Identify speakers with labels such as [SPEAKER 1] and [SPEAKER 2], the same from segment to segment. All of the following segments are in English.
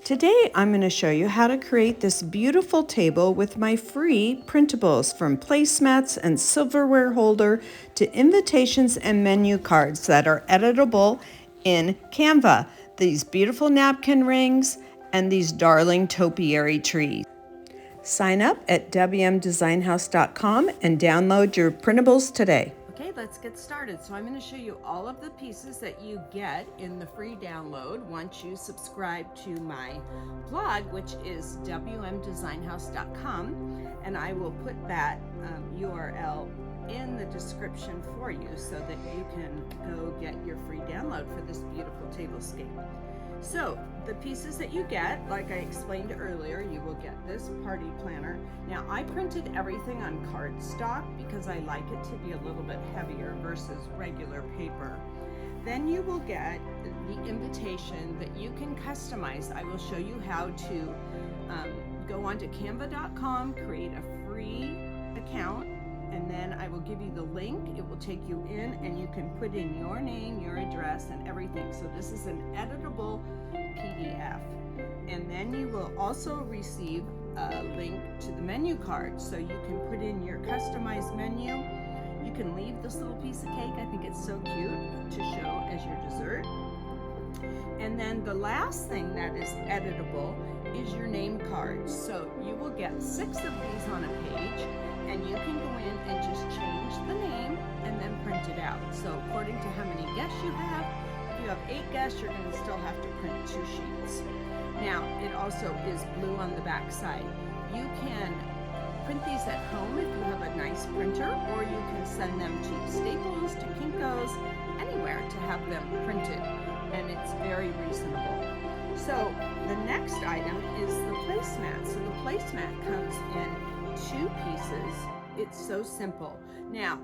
[SPEAKER 1] Today I'm going to show you how to create this beautiful table with my free printables, from placemats and silverware holder to invitations and menu cards that are editable in Canva. These beautiful napkin rings and these darling topiary trees. Sign up at wmdesignhouse.com and download your printables today. Okay, let's get started. So I'm going to show you all of the pieces that you get in the free download once you subscribe to my blog, which is wmdesignhouse.com, and I will put that URL in the description for you so that you can go get your free download for this beautiful tablescape. So the pieces that you get, like I explained earlier, you will get this party planner. Now I printed everything on cardstock because I like it to be a little bit heavier versus regular paper. Then you will get the invitation that you can customize. I will show you how to go onto canva.com, create a free account, and then I will give you the link. It will take you in and you can put in your name, your address, and everything. So this is an editable PDF. And then you will also receive a link to the menu card, so you can put in your customized menu. You can leave this little piece of cake. I think it's so cute to show as your dessert. And then the last thing that is editable is your name cards. So you will get 6 of these on a page, and you can go in and just change the name and then print it out. So according to how many guests you have, if you have 8 guests, you're going to still have to print 2 sheets. Now, it also is blue on the back side. You can print these at home if you have a nice printer, or you can send them to Staples, to Kinko's, anywhere to have them printed, and it's very reasonable. So the next item is the placemat. So the placemat comes in 2 pieces. It's so simple. Now,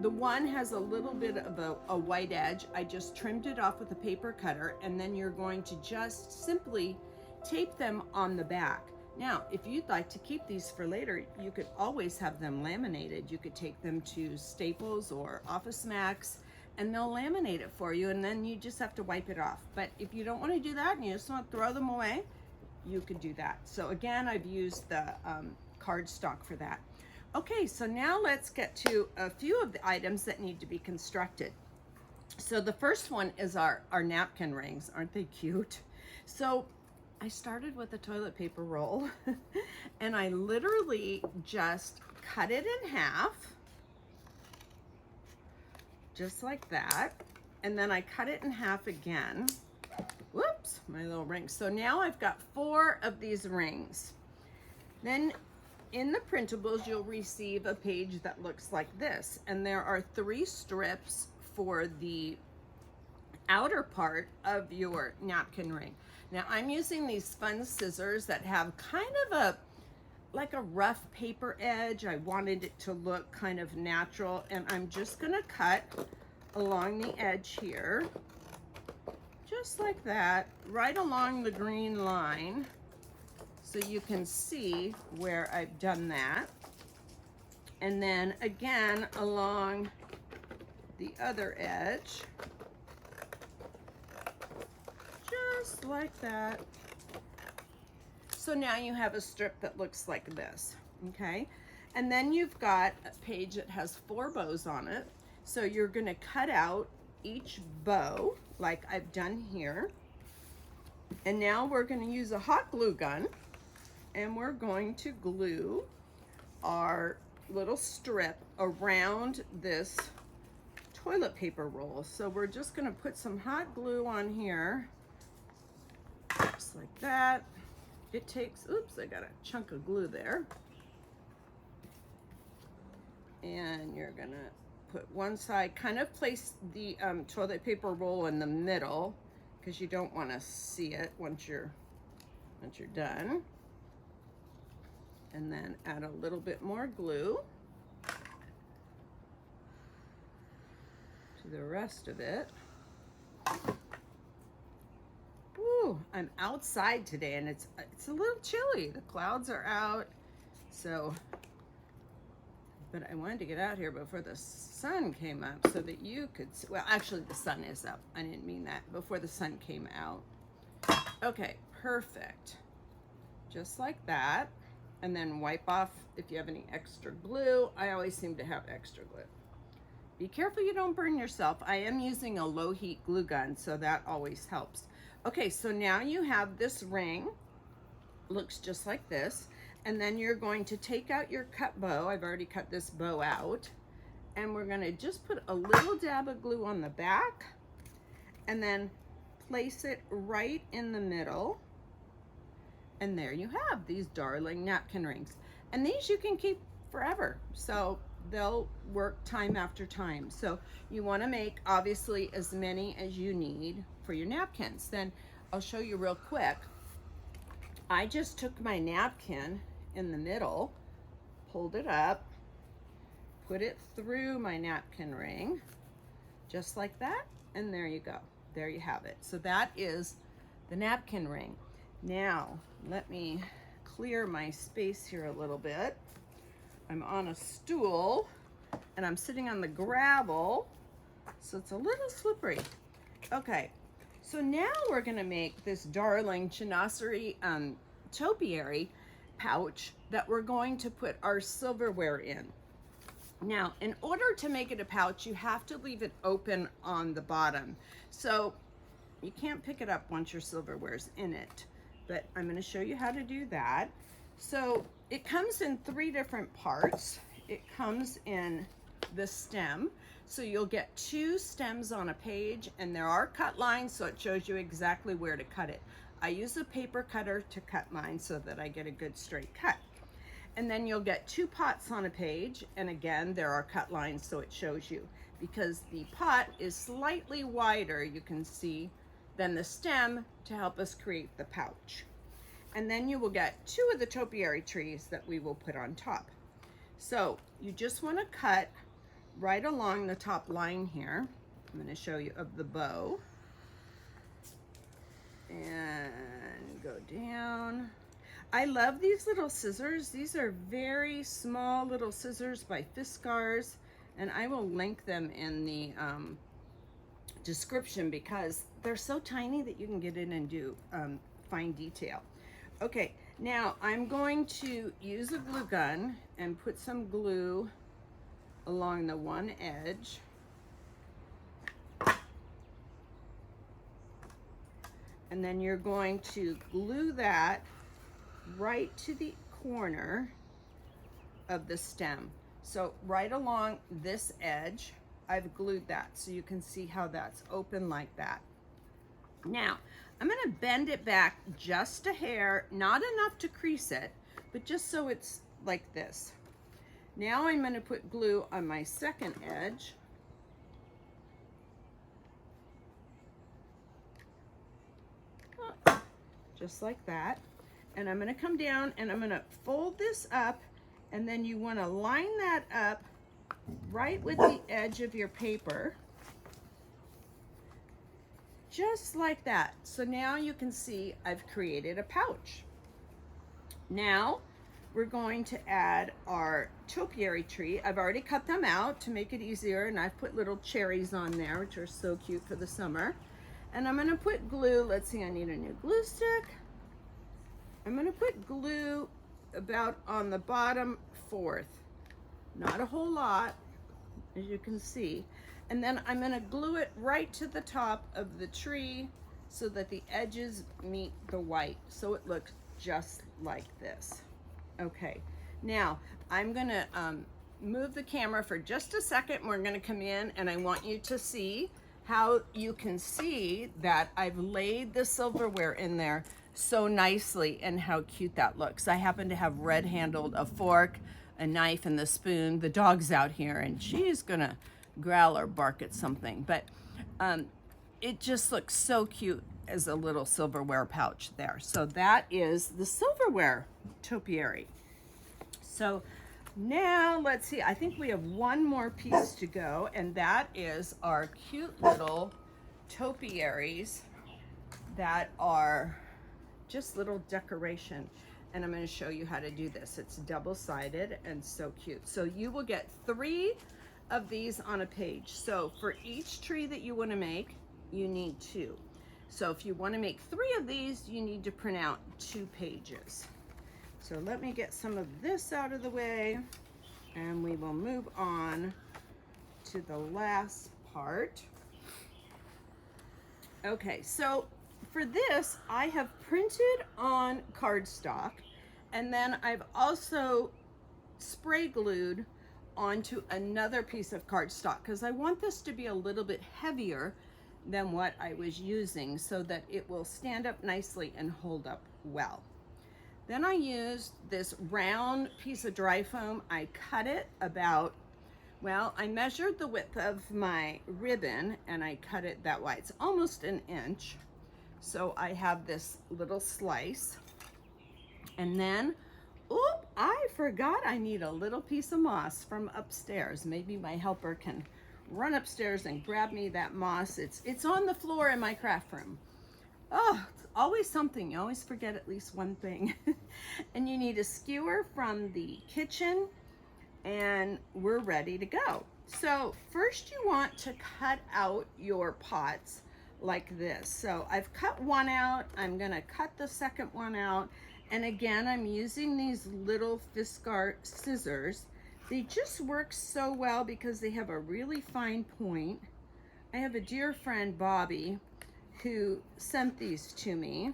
[SPEAKER 1] the one has a little bit of a white edge. I just trimmed it off with a paper cutter, and then you're going to just simply tape them on the back. Now, if you'd like to keep these for later, you could always have them laminated. You could take them to Staples or Office Max, and they'll laminate it for you, and then you just have to wipe it off. But if you don't want to do that and you just want to throw them away, you could do that. So again, I've used the cardstock for that. Okay, so now let's get to a few of the items that need to be constructed. So the first one is our napkin rings. Aren't they cute? So I started with a toilet paper roll and I literally just cut it in half, just like that. And then I cut it in half again. Whoops, my little ring. So now I've got 4 of these rings. Then in the printables, you'll receive a page that looks like this, and there are 3 strips for the outer part of your napkin ring. Now I'm using these fun scissors that have kind of like a rough paper edge. I wanted it to look kind of natural, and I'm just gonna cut along the edge here, just like that, right along the green line, so you can see where I've done that. And then again along the other edge, just like that. So now you have a strip that looks like this, okay? And then you've got a page that has 4 bows on it. So you're gonna cut out each bow like I've done here. And now we're gonna use a hot glue gun, and we're going to glue our little strip around this toilet paper roll. So we're just gonna put some hot glue on here, just like that. It takes, oops, I got a chunk of glue there. And you're gonna put one side, kind of place the toilet paper roll in the middle, because you don't wanna see it once you're done. And then add a little bit more glue to the rest of it. Ooh, I'm outside today, and it's a little chilly. The clouds are out, so, but I wanted to get out here before the sun came up so that you could see. Well, actually the sun is up. I didn't mean that. Before the sun came out. Okay, perfect. Just like that. And then wipe off if you have any extra glue. I always seem to have extra glue. Be careful you don't burn yourself. I am using a low heat glue gun, so that always helps. Okay, so now you have this ring. Looks just like this. And then you're going to take out your cut bow. I've already cut this bow out. And we're gonna just put a little dab of glue on the back and then place it right in the middle. And there you have these darling napkin rings. And these you can keep forever. So they'll work time after time. So you want to make obviously as many as you need for your napkins. Then I'll show you real quick. I just took my napkin in the middle, pulled it up, put it through my napkin ring, just like that, and there you go. There you have it. So that is the napkin ring. Now, let me clear my space here a little bit. I'm on a stool and I'm sitting on the gravel, so it's a little slippery. Okay, so now we're gonna make this darling Chinoiserie topiary pouch that we're going to put our silverware in. Now, in order to make it a pouch, you have to leave it open on the bottom. So you can't pick it up once your silverware's in it. But I'm going to show you how to do that. So it comes in 3 different parts. It comes in the stem. So you'll get 2 stems on a page, and there are cut lines, so it shows you exactly where to cut it. I use a paper cutter to cut mine so that I get a good straight cut. And then you'll get 2 pots on a page, and again, there are cut lines, so it shows you. Because the pot is slightly wider, you can see, than the stem to help us create the pouch. And then you will get 2 of the topiary trees that we will put on top. So you just want to cut right along the top line here. I'm going to show you of the bow. And go down. I love these little scissors. These are very small little scissors by Fiskars, and I will link them in the description because they're so tiny that you can get in and do fine detail. Okay, now I'm going to use a glue gun and put some glue along the one edge. And then you're going to glue that right to the corner of the stem. So right along this edge, I've glued that so you can see how that's open like that. Now, I'm going to bend it back just a hair, not enough to crease it, but just so it's like this. Now I'm going to put glue on my second edge. Just like that. And I'm going to come down and I'm going to fold this up, and then you want to line that up right with the edge of your paper. Just like that. So now you can see I've created a pouch. Now we're going to add our topiary tree. I've already cut them out to make it easier, and I've put little cherries on there, which are so cute for the summer. And I'm going to put glue. Let's see, I need a new glue stick. I'm going to put glue about on the bottom 1/4. Not a whole lot, as you can see. And then I'm going to glue it right to the top of the tree so that the edges meet the white, so it looks just like this. Okay, now I'm going to move the camera for just a second. We're going to come in, and I want you to see how you can see that I've laid the silverware in there so nicely and how cute that looks. I happen to have red-handled a fork, a knife, and the spoon. The dog's out here and she's gonna growl or bark at something, but it just looks so cute as a little silverware pouch there. So that is the silverware topiary. So now let's see, I think we have one more piece to go, and that is our cute little topiaries that are just little decoration. And I'm going to show you how to do this. It's double-sided and so cute. So you will get 3 of these on a page. So for each tree that you want to make, you need 2. So if you want to make 3 of these, you need to print out 2 pages. So let me get some of this out of the way, and we will move on to the last part. Okay, so for this, I have printed on cardstock, and then I've also spray glued onto another piece of cardstock because I want this to be a little bit heavier than what I was using so that it will stand up nicely and hold up well. Then I used this round piece of dry foam. I cut it about, well, I measured the width of my ribbon and I cut it that wide. It's almost an inch. So I have this little slice. And then, oop, I forgot I need a little piece of moss from upstairs. Maybe my helper can run upstairs and grab me that moss. It's on the floor in my craft room. Oh, it's always something. You always forget at least one thing. And you need a skewer from the kitchen, and we're ready to go. So first you want to cut out your pots like this. So I've cut one out. I'm gonna cut the second one out. And again, I'm using these little Fiskart scissors. They just work so well because they have a really fine point. I have a dear friend, Bobby, who sent these to me.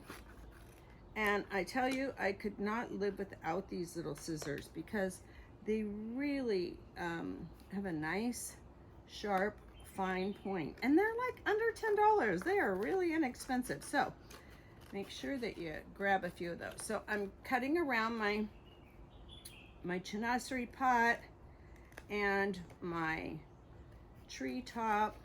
[SPEAKER 1] And I tell you, I could not live without these little scissors because they really have a nice, sharp, fine point. And they're like under $10. They are really inexpensive. So make sure that you grab a few of those. So I'm cutting around my chinoiserie pot and my tree top.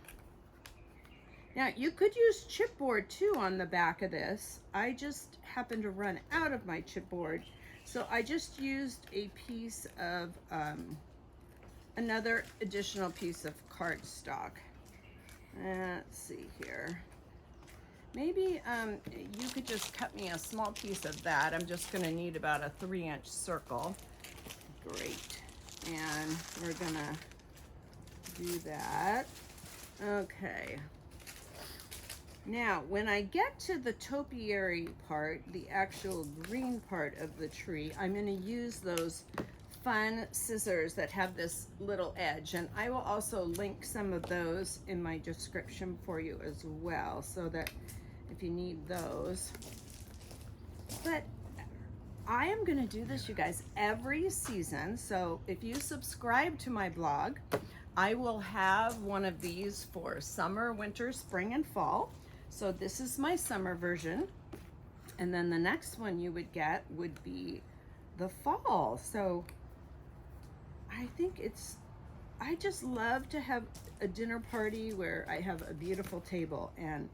[SPEAKER 1] Now you could use chipboard too on the back of this. I just happened to run out of my chipboard, so I just used a piece of another additional piece of cardstock. Let's see here. Maybe you could just cut me a small piece of that. I'm just gonna need about a 3-inch circle. Great. And we're gonna do that. Okay. Now, when I get to the topiary part, the actual green part of the tree, I'm gonna use those fun scissors that have this little edge, and I will also link some of those in my description for you as well, so that if you need those. But I am gonna do this, you guys, every season. So if you subscribe to my blog, I will have one of these for summer, winter, spring, and fall. So this is my summer version. And then the next one you would get would be the fall. So I think I just love to have a dinner party where I have a beautiful table, and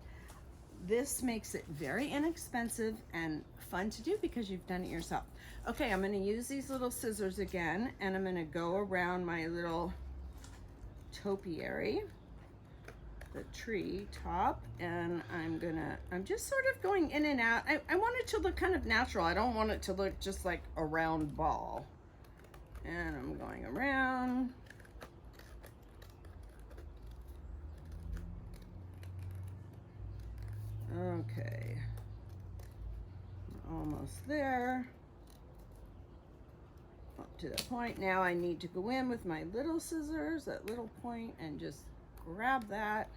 [SPEAKER 1] this makes it very inexpensive and fun to do because you've done it yourself. Okay, I'm gonna use these little scissors again, and I'm gonna go around my little topiary, the tree top, and I'm just sort of going in and out. I want it to look kind of natural. I don't want it to look just like a round ball. And I'm going around. Okay, almost there. Up to the point. Now I need to go in with my little scissors, that little point, and just grab that.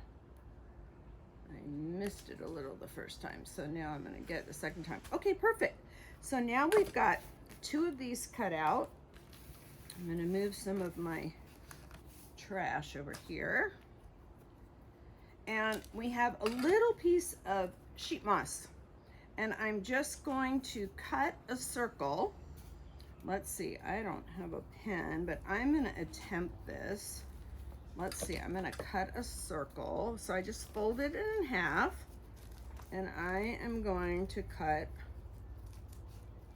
[SPEAKER 1] I missed it a little the first time, so now I'm gonna get it the second time. Okay, perfect. So now we've got 2 of these cut out. I'm gonna move some of my trash over here. And we have a little piece of sheet moss, and I'm just going to cut a circle. Let's see, I don't have a pen, but I'm gonna attempt this. Let's see, I'm gonna cut a circle. So I just folded it in half, and I am going to cut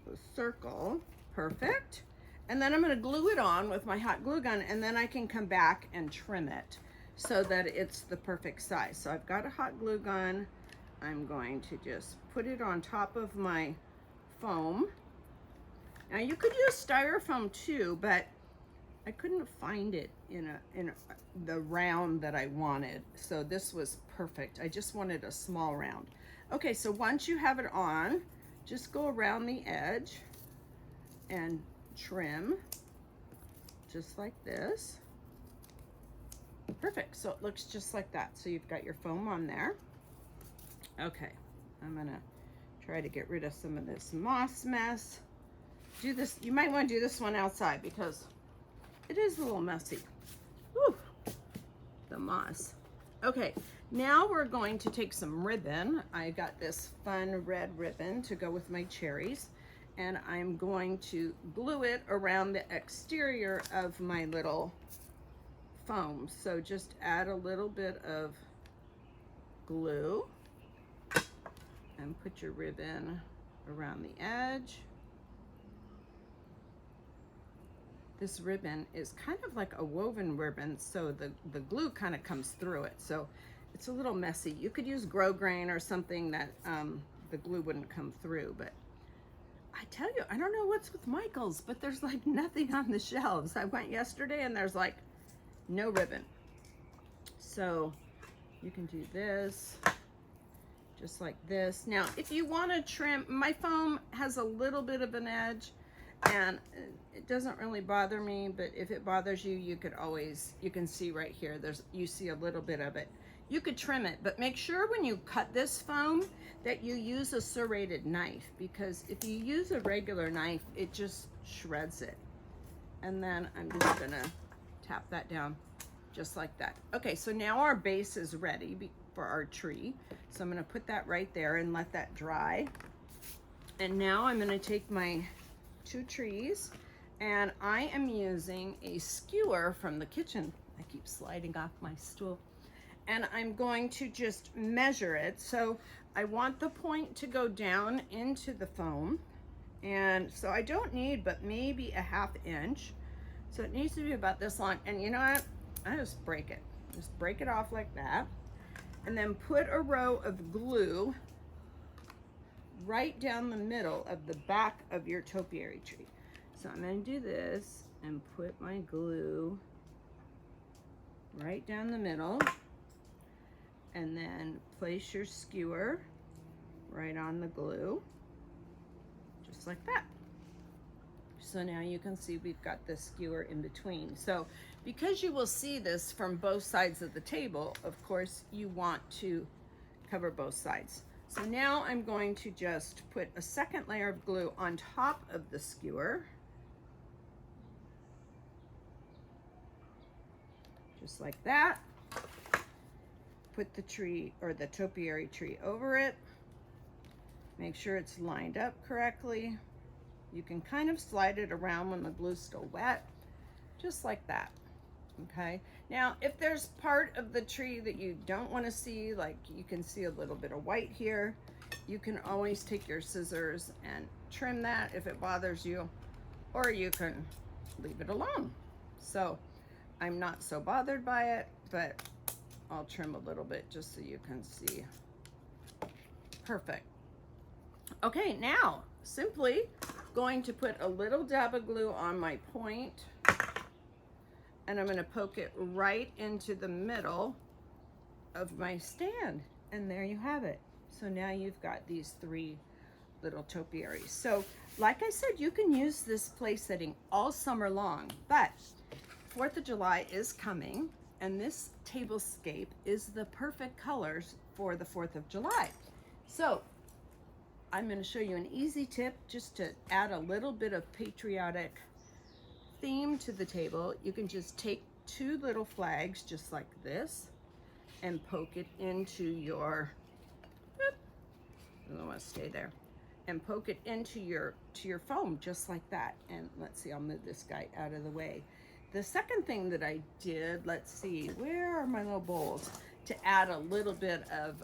[SPEAKER 1] a circle. Perfect. And then I'm gonna glue it on with my hot glue gun, and then I can come back and trim it so that it's the perfect size. So I've got a hot glue gun. I'm going to just put it on top of my foam. Now you could use styrofoam too, but I couldn't find it in the round that I wanted. So this was perfect. I just wanted a small round. Okay, so once you have it on, just go around the edge and trim just like this. Perfect, so it looks just like that. So you've got your foam on there. Okay, I'm gonna try to get rid of some of this moss mess. Do this, you might want to do this one outside because it is a little messy. Whew, the moss. Okay, now we're going to take some ribbon. I got this fun red ribbon to go with my cherries, and I'm going to glue it around the exterior of my little foam. So just add a little bit of glue and put your ribbon around the edge. This ribbon is kind of like a woven ribbon, so the glue kind of comes through it. So it's a little messy. You could use grosgrain or something that the glue wouldn't come through, but I tell you, I don't know what's with Michael's, but there's like nothing on the shelves. I went yesterday and there's like no ribbon. So you can do this, just like this. Now, if you want to trim, my foam has a little bit of an edge, and it doesn't really bother me, but if it bothers you, you could always, you can see right here, you see a little bit of it. You could trim it, but make sure when you cut this foam that you use a serrated knife, because if you use a regular knife, it just shreds it. And then I'm just gonna tap that down just like that. Okay, so now our base is ready for our tree. So I'm gonna put that right there and let that dry. And now I'm gonna take my 2 trees, and I am using a skewer from the kitchen. I keep sliding off my stool. And I'm going to just measure it. So I want the point to go down into the foam. And so I don't need but maybe a 1/2 inch. So it needs to be about this long. And you know what? I just break it. Just break it off like that. And then put a row of glue right down the middle of the back of your topiary tree. So I'm going to do this and put my glue right down the middle, and then place your skewer right on the glue, just like that. So now you can see we've got the skewer in between. So because you will see this from both sides of the table, of course you want to cover both sides. So now I'm going to just put a second layer of glue on top of the skewer. Just like that. Put the tree or the topiary tree over it. Make sure it's lined up correctly. You can kind of slide it around when the glue's still wet, just like that. Okay, now if there's part of the tree that you don't want to see, like you can see a little bit of white here, you can always take your scissors and trim that if it bothers you, or you can leave it alone. So I'm not so bothered by it, but I'll trim a little bit just so you can see. Perfect. Okay, now simply going to put a little dab of glue on my point, and I'm going to poke it right into the middle of my stand, and there you have it. So now you've got these 3 little topiaries. So like I said, you can use this place setting all summer long, but 4th of July is coming, and this tablescape is the perfect colors for the 4th of July. So I'm going to show you an easy tip just to add a little bit of patriotic theme to the table. You can just take 2 little flags just like this and poke it into your, I don't want to stay there, and poke it into your foam just like that. And let's see, I'll move this guy out of the way. The second thing that I did, let's see, where are my little bowls, to add a little bit of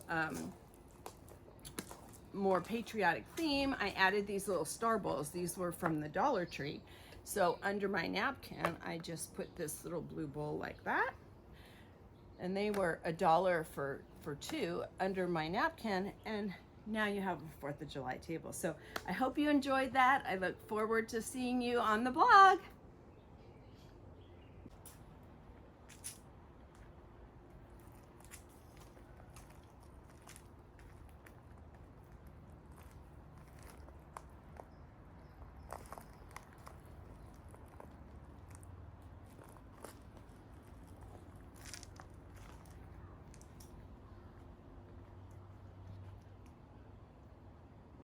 [SPEAKER 1] more patriotic theme, I added these little star bowls. These were from the Dollar Tree. So under my napkin, I just put this little blue bowl like that. And they were $1 for 2 under my napkin. And now you have a 4th of July table. So I hope you enjoyed that. I look forward to seeing you on the blog.